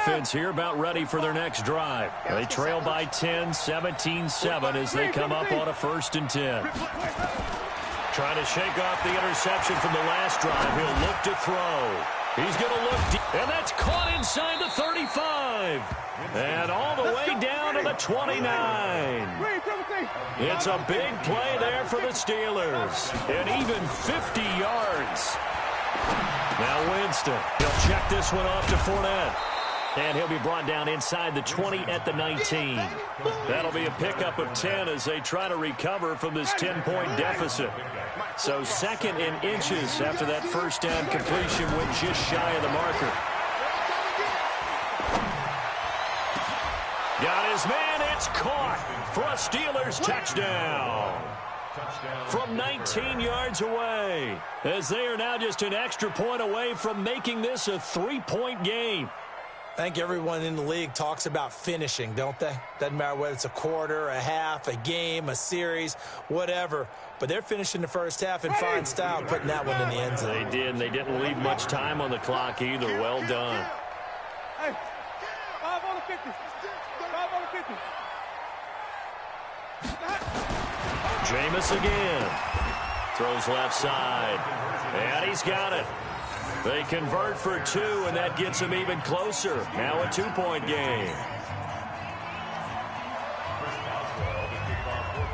offense here, about ready for their next drive. They trail by 10, 17-7 as they come up on a 1st and 10. Trying to shake off the interception from the last drive. He'll look to throw. He's going to look deep, and that's caught inside the 35. And all the way down to the 29. It's a big play there for the Steelers. And even 50 yards. Now Winston, he'll check this one off to Fournette. And he'll be brought down inside the 20 at the 19. That'll be a pickup of 10 as they try to recover from this 10-point deficit. So 2nd and inches after that first down completion went just shy of the marker. Got his man. It's caught for a Steelers touchdown. From 19 yards away, as they are now just an extra point away from making this a 3-point game. I think everyone in the league talks about finishing, don't they? Doesn't matter whether it's a quarter, a half, a game, a series, whatever. But they're finishing the first half in fine style, putting that one in the end zone. They did, and they didn't leave much time on the clock either. Well done. Hey, 5 on the 50. 5 on the 50. Jameis again. Throws left side. And he's got it. They convert for 2, and that gets them even closer. Now a 2-point game.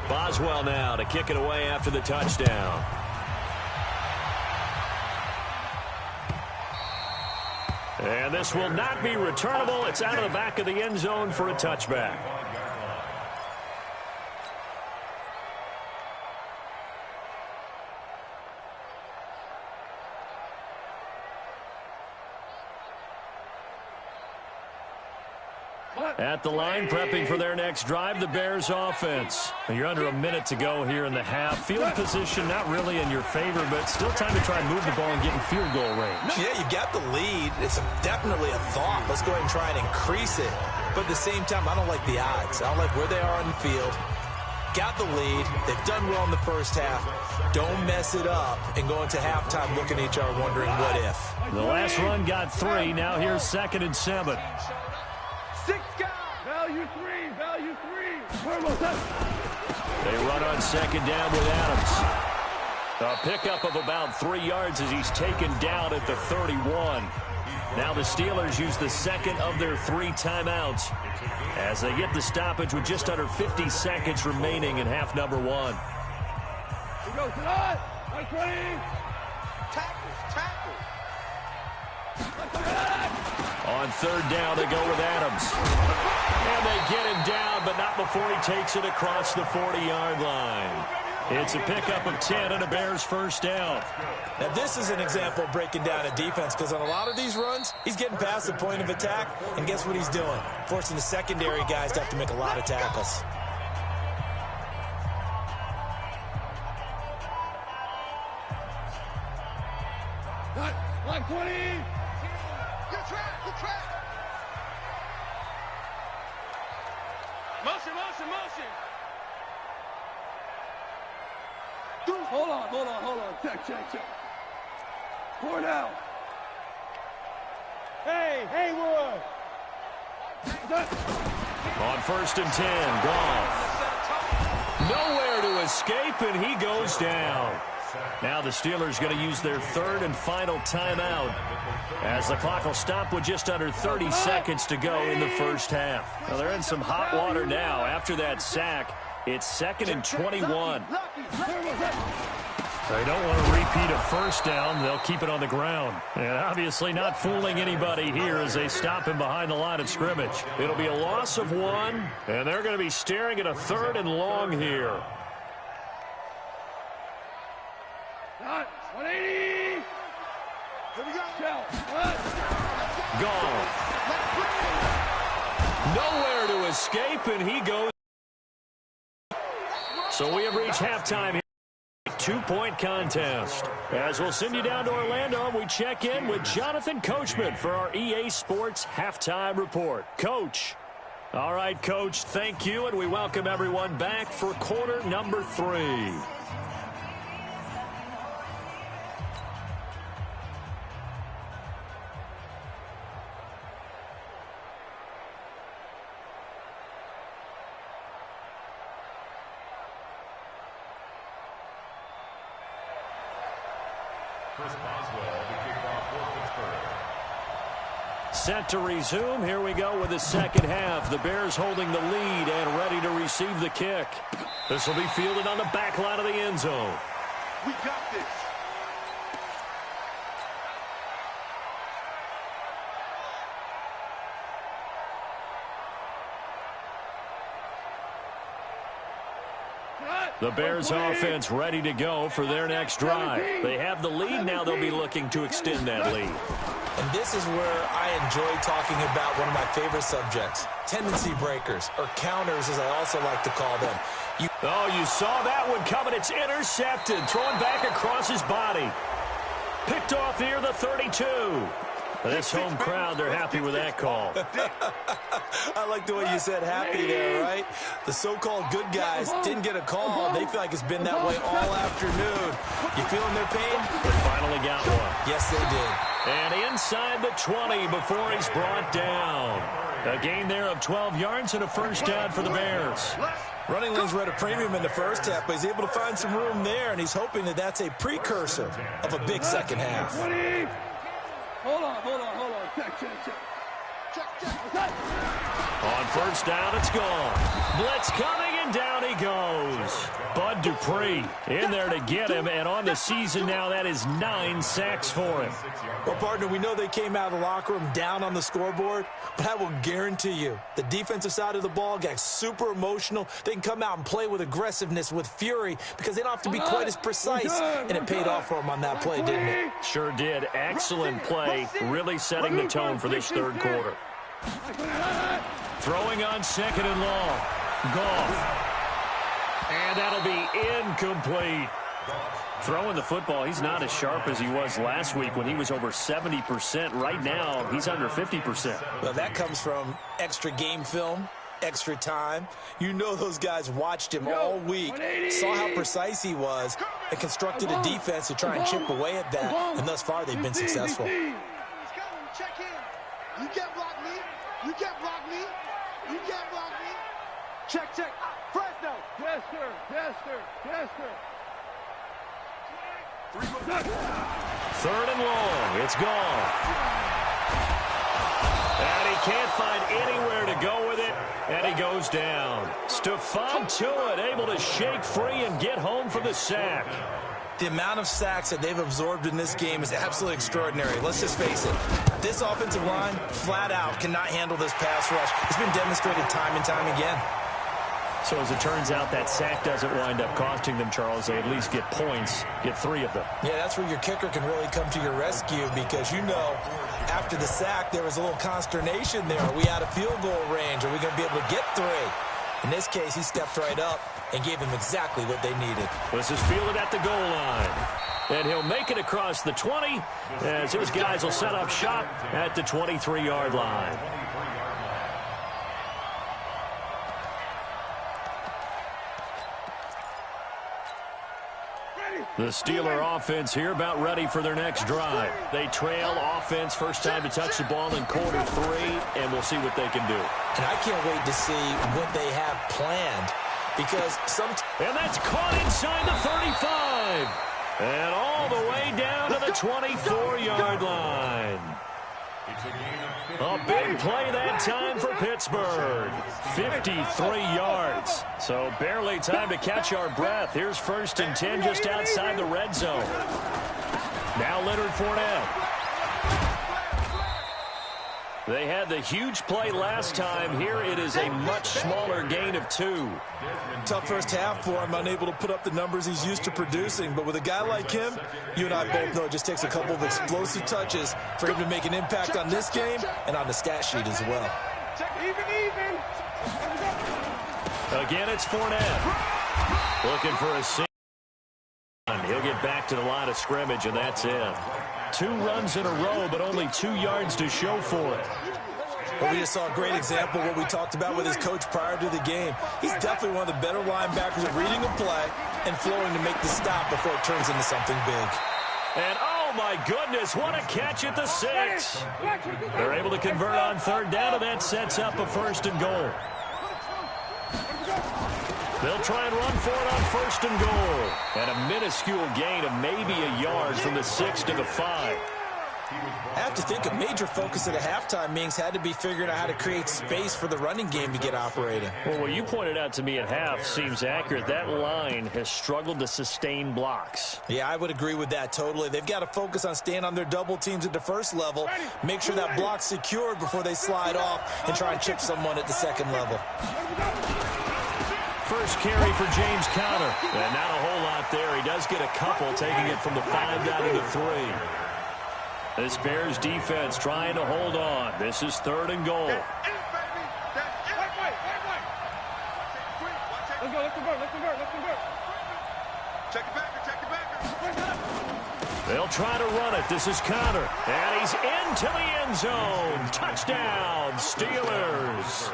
Boswell now to kick it away after the touchdown. And this will not be returnable. It's out of the back of the end zone for a touchback. At the line, prepping for their next drive, the Bears offense. You're under a minute to go here in the half. Field position not really in your favor, but still time to try and move the ball and get in field goal range. Yeah, you got the lead. It's definitely a thought. Let's go ahead and try and increase it. But at the same time, I don't like the odds. I don't like where they are on the field. Got the lead. They've done well in the first half. Don't mess it up and go into halftime looking at each other wondering what if. The last run got 3. Now here's 2nd and 7. 6 guys. Value 3. Value 3. They run on 2nd down with Adams. A pickup of about 3 yards as he's taken down at the 31. Now the Steelers use the 2nd of their 3 timeouts as they get the stoppage with just under 50 seconds remaining in half number 1. Here goes tonight. 120. Tackle. On 3rd down, they go with Adams. And they get him down, but not before he takes it across the 40-yard line. It's a pickup of 10 and a Bears first down. Now, this is an example of breaking down a defense because on a lot of these runs, he's getting past the point of attack, and guess what he's doing? Forcing the secondary guys to have to make a lot of tackles. Cut. 120. Good track. Motion. Hold on. Check. Pour down. Hey, Haywood. On 1st and 10, Goff. Nowhere to escape, and he goes down. Now the Steelers going to use their 3rd and final timeout as the clock will stop with just under 30 seconds to go in the first half. Well, they're in some hot water now after that sack. It's 2nd and 21. They don't want to repeat a first down. They'll keep it on the ground. And obviously not fooling anybody here as they stop him behind the line of scrimmage. It'll be a loss of 1, and they're going to be staring at a 3rd and long here. 180. Here we go. Goff. Nowhere to escape, and he goes. So we have reached halftime here. 2-point contest. As we'll send you down to Orlando, we check in with Jonathan Coachman for our EA Sports Halftime Report. Coach. All right, Coach, thank you, and we welcome everyone back for quarter number 3. Set to resume. Here we go with the second half. The Bears holding the lead and ready to receive the kick. This will be fielded on the back line of the end zone. We got this. The Bears offense ready to go for their next drive. They have the lead. Now they'll be looking to extend that lead. And this is where I enjoy talking about one of my favorite subjects, tendency breakers, or counters as I also like to call them. You saw that one coming. It's intercepted. Thrown back across his body. Picked off near the 32. This home crowd, they're happy with that call. I like the way you said happy there, right? The so-called good guys didn't get a call. They feel like it's been that way all afternoon. You feeling their pain? They finally got one. Yes, they did. And inside the 20 before he's brought down. A gain there of 12 yards and a first down for the Bears. Running lanes were at a premium in the first half, but he's able to find some room there, and he's hoping that that's a precursor of a big second half. Hold on. Check. On first down, it's gone. Blitz coming, and down he goes. Bud Dupree in there to get him, and on the season now, that is 9 sacks for him. Well, partner, we know they came out of the locker room down on the scoreboard, but I will guarantee you the defensive side of the ball got super emotional. They can come out and play with aggressiveness, with fury, because they don't have to be quite as precise, and it paid off for them on that play, didn't it? Sure did. Excellent play, really setting the tone for this third quarter. Throwing on second and long. Goff. And that'll be incomplete. Throwing the football, he's not as sharp as he was last week when he was over 70%. Right now, he's under 50%. Well, that comes from extra game film, extra time. You know those guys watched him all week, saw how precise he was, and constructed a defense to try and chip away at that. And thus far, they've been successful. Check in. You can't block me. You can't block me. You can't block me. Check. Fresno. Yes, sir. Third and long. It's gone. And he can't find anywhere to go with it, and he goes down. Stephon Tuitt able to shake free and get home for the sack. The amount of sacks that they've absorbed in this game is absolutely extraordinary. Let's just face it. This offensive line, flat out, cannot handle this pass rush. It's been demonstrated time and time again. So as it turns out, that sack doesn't wind up costing them, Charles. They at least get points, get 3 of them. Yeah, that's where your kicker can really come to your rescue because, you know, after the sack, there was a little consternation there. Are we out of field goal range? Are we going to be able to get 3? In this case, he stepped right up and gave them exactly what they needed. This is fielded at the goal line. And he'll make it across the 20 as his guys will set up shop at the 23-yard line. The Steeler offense here about ready for their next drive. They trail offense first time to touch the ball in quarter 3, and we'll see what they can do. And I can't wait to see what they have planned because And that's caught inside the 35. And all the way down to the 24-yard line. A big play that time for Pittsburgh. 53 yards. So barely time to catch our breath. Here's 1st and 10 just outside the red zone. Now Leonard Fournette. They had the huge play last time. Here it is a much smaller gain of 2. Tough first half for him, unable to put up the numbers he's used to producing. But with a guy like him, you and I both know it just takes a couple of explosive touches for him to make an impact on this game and on the stat sheet as well. Even. Again, it's Fournette. Looking for a seam. He'll get back to the line of scrimmage, and that's it. 2 runs in a row, but only 2 yards to show for it. Well, we just saw a great example of what we talked about with his coach prior to the game. He's definitely one of the better linebackers at reading a play and flowing to make the stop before it turns into something big. And, oh, my goodness, what a catch at the 6. They're able to convert on 3rd down, and that sets up a 1st and goal. They'll try and run for it on 1st and goal. And a minuscule gain of maybe a yard from the 6 to the 5. I have to think a major focus at a halftime meetings had to be figuring out how to create space for the running game to get operating. Well, what you pointed out to me at half seems accurate. That line has struggled to sustain blocks. Yeah, I would agree with that totally. They've got to focus on staying on their double teams at the first level, make sure that block's secured before they slide off and try and chip someone at the second level. First carry for James Conner. And not a whole lot there. He does get a couple, taking it from the 5 down to the 3. This Bears defense trying to hold on. This is 3rd and goal. Let's go, let's convert. Check it back. They'll try to run it. This is Conner. And he's into the end zone. Touchdown, Steelers.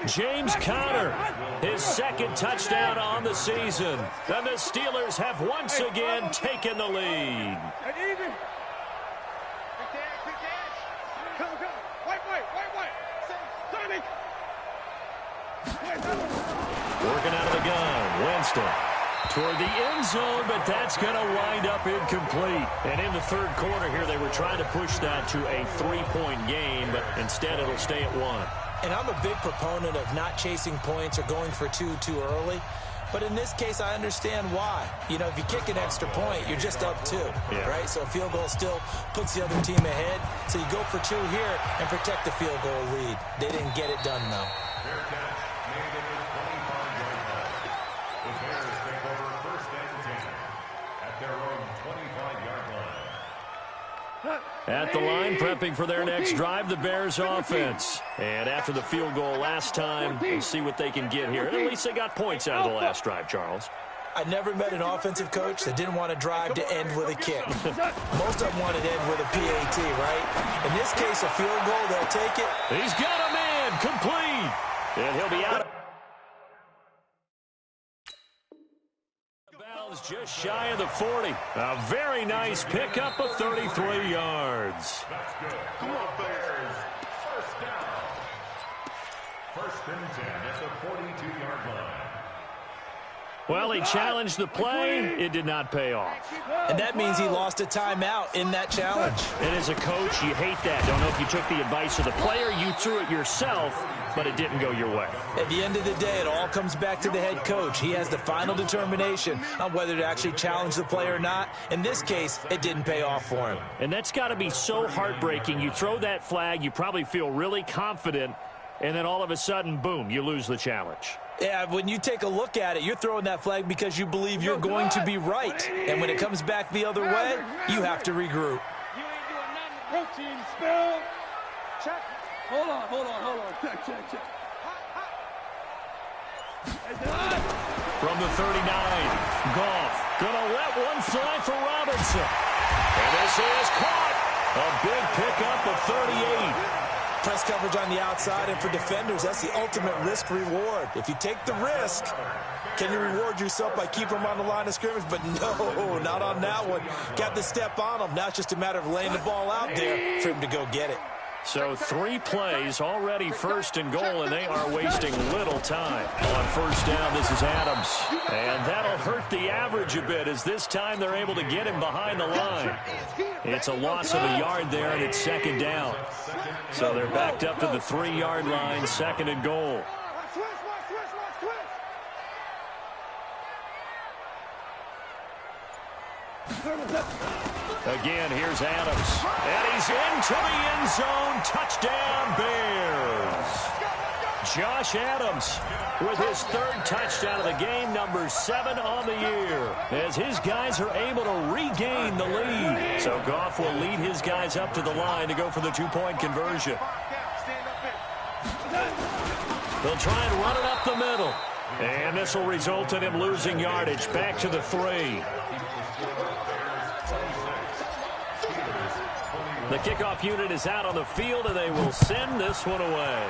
James Conner, his 2nd touchdown on the season. And the Steelers have once again taken the lead. Working out of the gun, Winston. Toward the end zone, but that's going to wind up incomplete. And in the 3rd quarter here, they were trying to push that to a 3-point game, but instead it'll stay at 1. And I'm a big proponent of not chasing points or going for 2 too early. But in this case, I understand why. You know, if you kick an extra point, you're just up 2, right? So a field goal still puts the other team ahead. So you go for 2 here and protect the field goal lead. They didn't get it done, though. At the line, prepping for their next drive, the Bears offense. And after the field goal last time, we'll see what they can get here. At least they got points out of the last drive, Charles. I never met an offensive coach that didn't want to drive to end with a kick. Most of them wanted to end with a PAT, right? In this case, a field goal, they'll take it. He's got a man, complete. And he'll be out. Just shy of the 40. A very nice pickup of 33 yards. That's good. Come on, Bears. First down. 1st and 10 at the 42-yard line. Well, he challenged the play. It did not pay off. And that means he lost a timeout in that challenge. And as a coach, you hate that. Don't know if you took the advice of the player. You threw it yourself, but it didn't go your way. At the end of the day, it all comes back to the head coach. He has the final determination on whether to actually challenge the play or not. In this case, it didn't pay off for him. And that's got to be so heartbreaking. You throw that flag, you probably feel really confident, and then all of a sudden, boom, you lose the challenge. Yeah, when you take a look at it, you're throwing that flag because you believe you're going to be right. And when it comes back the other way, you have to regroup. You ain't doing nothing. Protein spill. Check. Hold on. Check. From the 39, Goff gonna let one fly for Robinson. And this is caught. A big pickup of 38. Press coverage on the outside, and for defenders, that's the ultimate risk-reward. If you take the risk, can you reward yourself by keeping them on the line of scrimmage? But no, not on that one. Got the step on them. Now it's just a matter of laying the ball out there for him to go get it. So 3 plays, already 1st and goal, and they are wasting little time. On 1st down, this is Adams. And that'll hurt the average a bit, as this time they're able to get him behind the line. It's a loss of a yard there, and it's 2nd down. So they're backed up to the 3-yard line, 2nd and goal. Again, here's Adams. And he's into the end zone. Touchdown, Bears. Josh Adams with his 3rd touchdown of the game, number 7 on the year, as his guys are able to regain the lead. So Goff will lead his guys up to the line to go for the 2-point conversion. They'll try and run it up the middle. And this will result in him losing yardage back to the 3. The kickoff unit is out on the field, and they will send this one away.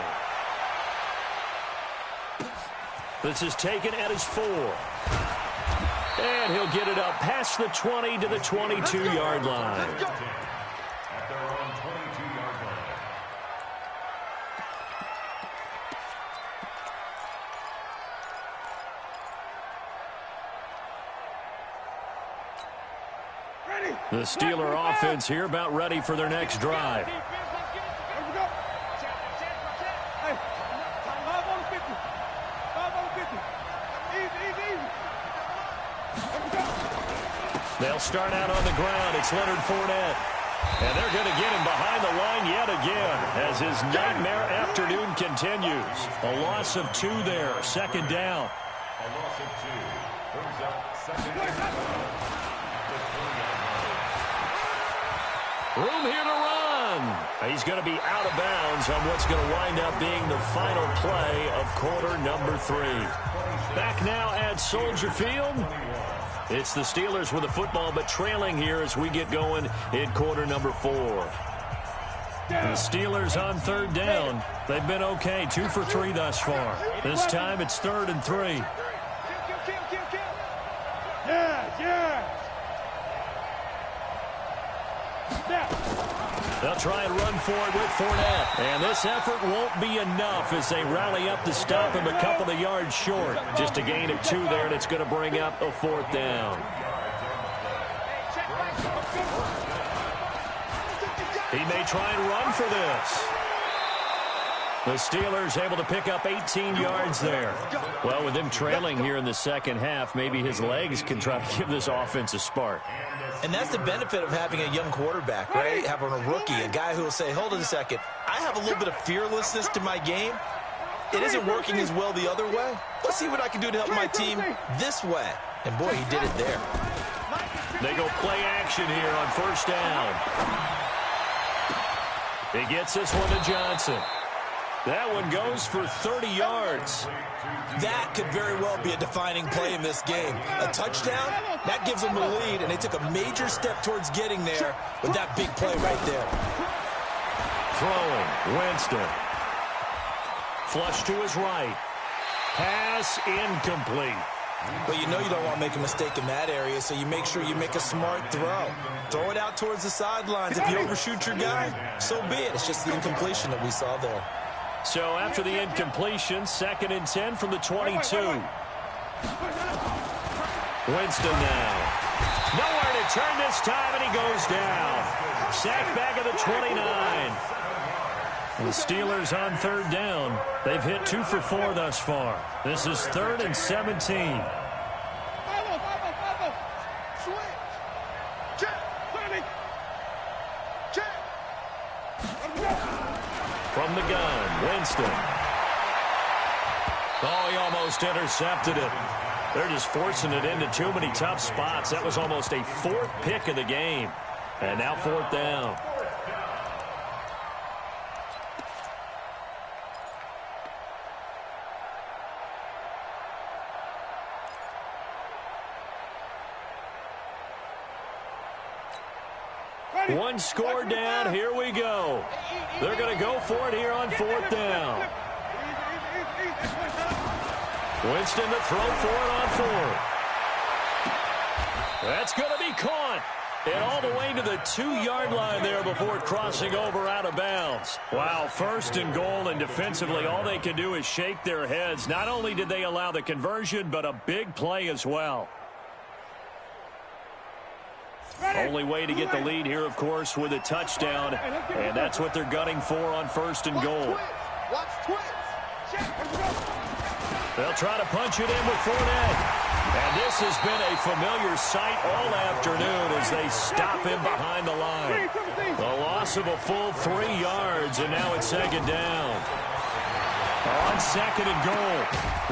This is taken at his 4. And he'll get it up past the 20 to the 22-yard line. At their own 22-yard line. The Steeler offense here about ready for their next drive. They'll start out on the ground. It's Leonard Fournette. And they're going to get him behind the line yet again as his nightmare afternoon continues. A loss of 2 there. Second down. A loss of 2. Brings up second down. Room here to run. He's going to be out of bounds on what's going to wind up being the final play of quarter number 3. Back now at Soldier Field. It's the Steelers with the football, but trailing here as we get going in quarter number 4. The Steelers on third down. They've been okay, 2 for 3 thus far. This time it's 3rd and 3. They'll try and run for it with Fournette. And this effort won't be enough as they rally up to stop him a couple of yards short. Just a gain of 2 there, and it's going to bring up a 4th down. He may try and run for this. The Steelers able to pick up 18 yards there. Well, with them trailing here in the second half, maybe his legs can try to give this offense a spark. And that's the benefit of having a young quarterback, right? Having a rookie, a guy who will say, hold on a second, I have a little bit of fearlessness to my game. It isn't working as well the other way. Let's see what I can do to help my team this way. And, boy, he did it there. They go play action here on first down. He gets this one to Johnson. That one goes for 30 yards. That could very well be a defining play in this game. A touchdown, that gives them the lead, and they took a major step towards getting there with that big play right there. Throwing, Winston. Flush to his right. Pass incomplete. But you know you don't want to make a mistake in that area, so you make sure you make a smart throw. Throw it out towards the sidelines. If you overshoot your guy, so be it. It's just the incompletion that we saw there. So after the incompletion, 2nd and 10 from the 22. Winston now. Nowhere to turn this time, and he goes down. Sacked back at the 29. The Steelers on third down. They've hit 2 for 4 thus far. This is 3rd and 17. From the gun, Winston. Oh, he almost intercepted it. They're just forcing it into too many tough spots. That was almost a 4th pick of the game. And now 4th down. One score down. Here we go. They're going to go for it here on 4th down. Winston to throw for it on 4th. That's going to be caught. And all the way to the 2-yard line there before crossing over out of bounds. Wow, 1st and goal, and defensively all they can do is shake their heads. Not only did they allow the conversion, but a big play as well. Only way to get the lead here, of course, with a touchdown. And that's what they're gunning for on 1st and goal. They'll try to punch it in with Fournette. And this has been a familiar sight all afternoon as they stop him behind the line. A loss of a full 3 yards, and now it's 2nd down. On 2nd and goal,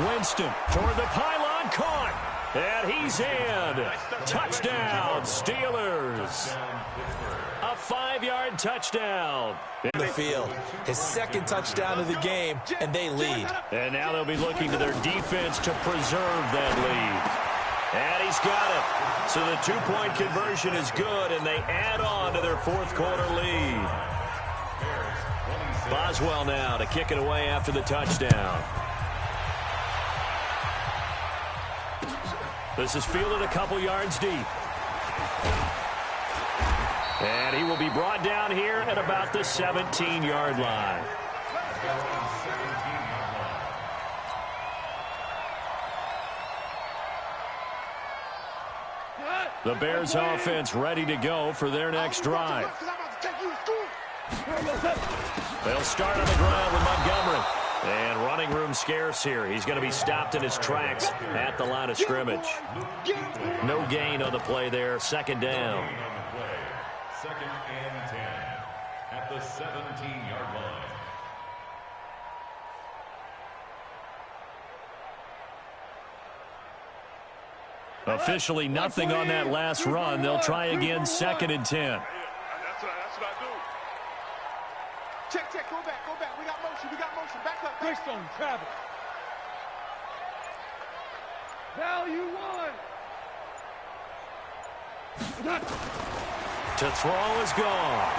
Winston toward the pylon, caught. And he's in. Touchdown, Steelers. A 5-yard touchdown. In the field. His 2nd touchdown of the game, and they lead. And now they'll be looking to their defense to preserve that lead. And he's got it. So the 2-point conversion is good, and they add on to their 4th quarter lead. Boswell now to kick it away after the touchdown. This is fielded a couple yards deep. And he will be brought down here at about the 17-yard line. The Bears offense ready to go for their next drive. They'll start on the ground with Montgomery. And running room scarce here. He's going to be stopped in his tracks at the line of scrimmage. No gain on the play there. Second down. Second and 10 at the 17-yard line. Officially nothing on that last run. They'll try again, second and 10. That's what I do. Check, go back. We got motion. Back up. Greystone, Travis. Value one. To throw is gone.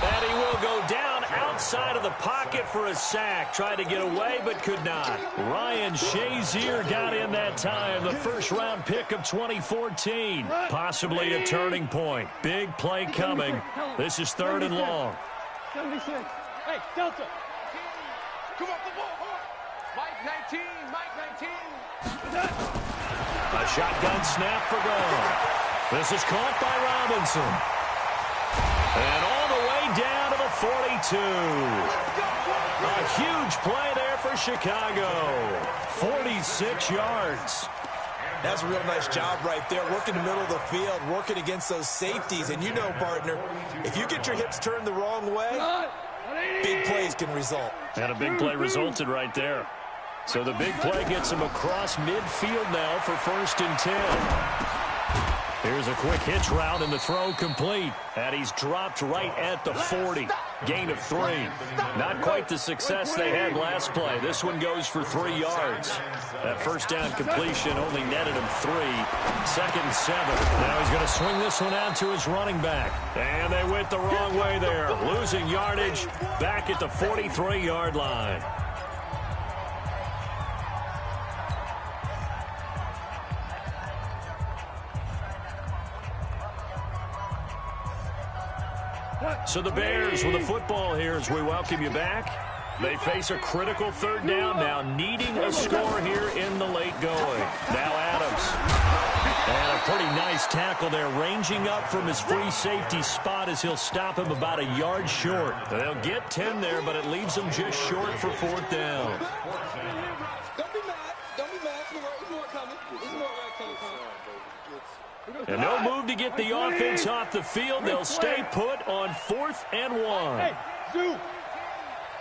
And he will go down outside of the pocket for a sack. Tried to get away, but could not. Ryan Shazier got in that time. The first-round pick of 2014. Possibly a turning point. Big play coming. This is third and long. 76. Hey, Delta. Come on, the ball. Mike 19. A shotgun snap for goal. This is caught by Robinson. And all the way down to the 42. A huge play there for Chicago. 46 yards. That's a real nice job right there, working the middle of the field, working against those safeties. And you know, partner, if you get your hips turned the wrong way, big plays can result. And a big play resulted right there. So the big play gets him across midfield now for first and 10. Here's a quick hitch route and the throw complete. And he's dropped right at the 40. Gain of 3. Not quite the success they had last play. This one goes for 3 yards. That first down completion only netted him 3. Second and 7. Now he's going to swing this one out to his running back. And they went the wrong way there. Losing yardage back at the 43-yard line. So the Bears with the football here as we welcome you back. They face a critical third down now, needing a score here in the late going. Now Adams. And a pretty nice tackle there, ranging up from his free safety spot as he'll stop him about a yard short. They'll get 10 there, but it leaves them just short for fourth down. Don't be mad. There's more coming. And no move to get the offense off the field. They'll stay put on 4th and 1. Hey, Zoo. You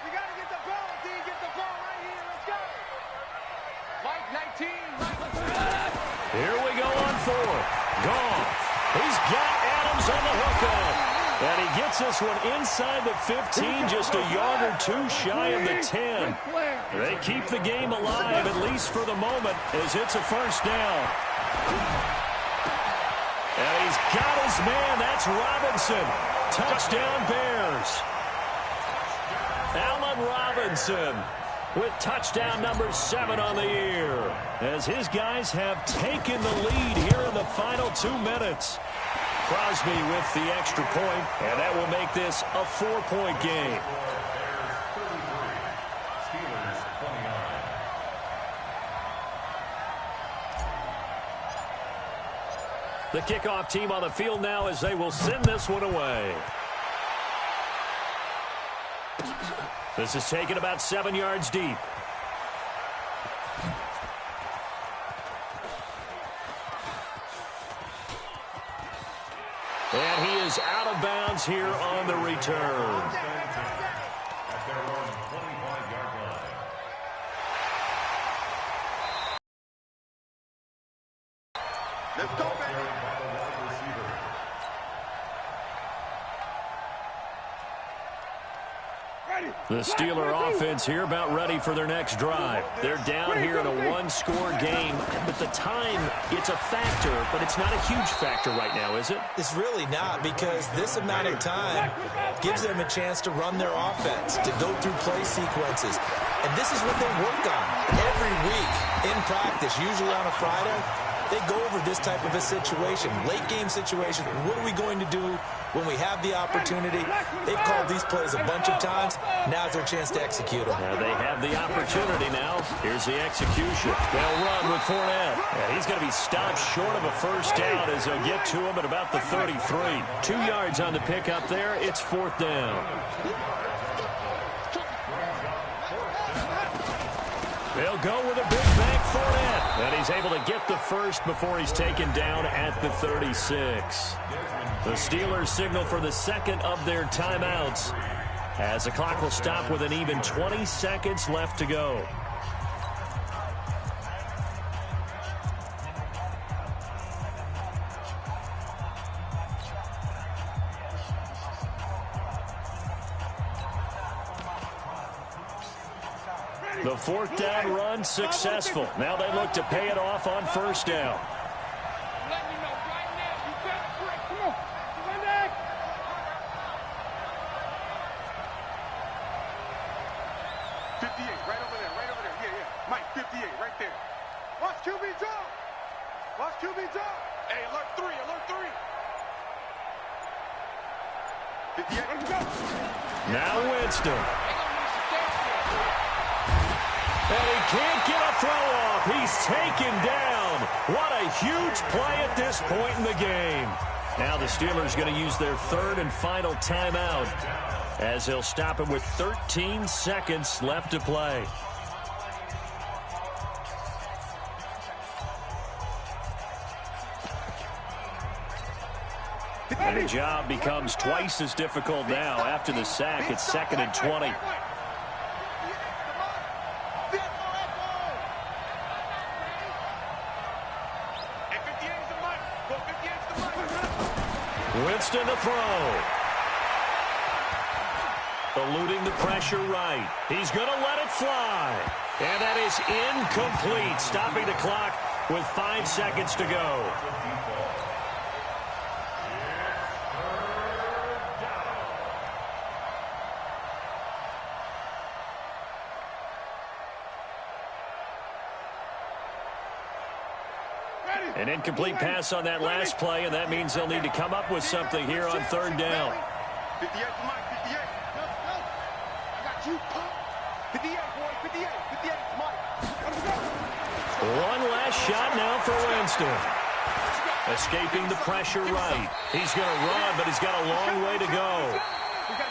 got to get the ball, D. Get the ball right here. Let's go. Mike 19. Here we go on 4th. Gone. He's got Adams on the hookup. And he gets this one inside the 15, just a yard or 2 shy of the 10. They keep the game alive, at least for the moment, as it's a first down. And he's got his man. That's Robinson. Touchdown, Bears. Allen Robinson with touchdown number 7 on the year, as his guys have taken the lead here in the final 2 minutes. Crosby with the extra point, and that will make this a 4-point game. The kickoff team on the field now as they will send this one away. This is taken about 7 yards deep. And he is out of bounds here on the return. At their own 25-yard line. Let's go, baby. The Steeler offense here about ready for their next drive. They're down here in a 1-score game, but the time, it's a factor, but it's not a huge factor right now, is it? It's really not, because this amount of time gives them a chance to run their offense, to go through play sequences. And this is what they work on every week in practice, usually on a Friday. they go over this type of a situation, late game situation. What are we going to do when we have the opportunity? They've called these plays a bunch of times. Now's their chance to execute them. They have the opportunity now. Here's the execution. They'll run with Fournette. And he's going to be stopped short of a first down as they'll get to him at about the 33. 2 yards on the pickup there. It's 4th down. They'll go with a big back Fournette. And he's able to get the first before he's taken down at the 36. The Steelers signal for the second of their timeouts as the clock will stop with an even 20 seconds left to go. The 4th down run successful. Now they look to pay it off on first down. Let me know right now. You better break. Come on. Run back. 58, right over there. Yeah, yeah. Mike, 58, right there. Watch QB drop. Watch QB drop. Hey, alert 3, alert 3. 58, let's go. Now Winston. And he can't get a throw off. He's taken down. What a huge play at this point in the game. Now the Steelers going to use their 3rd and final timeout as they'll stop him with 13 seconds left to play. And the job becomes twice as difficult now after the sack. It's 2nd and 20. Winston to throw. Eluding the pressure right. He's going to let it fly. And that is incomplete. Stopping the clock with 5 seconds to go. An incomplete pass on that last play, and that means they'll need to come up with something here on 3rd down. 58 to Mike, 58. I got you. 58, boy, 58 to Mike. Let's go. One last shot now for Winston. Escaping the pressure right. He's going to run, but he's got a long way to go. We got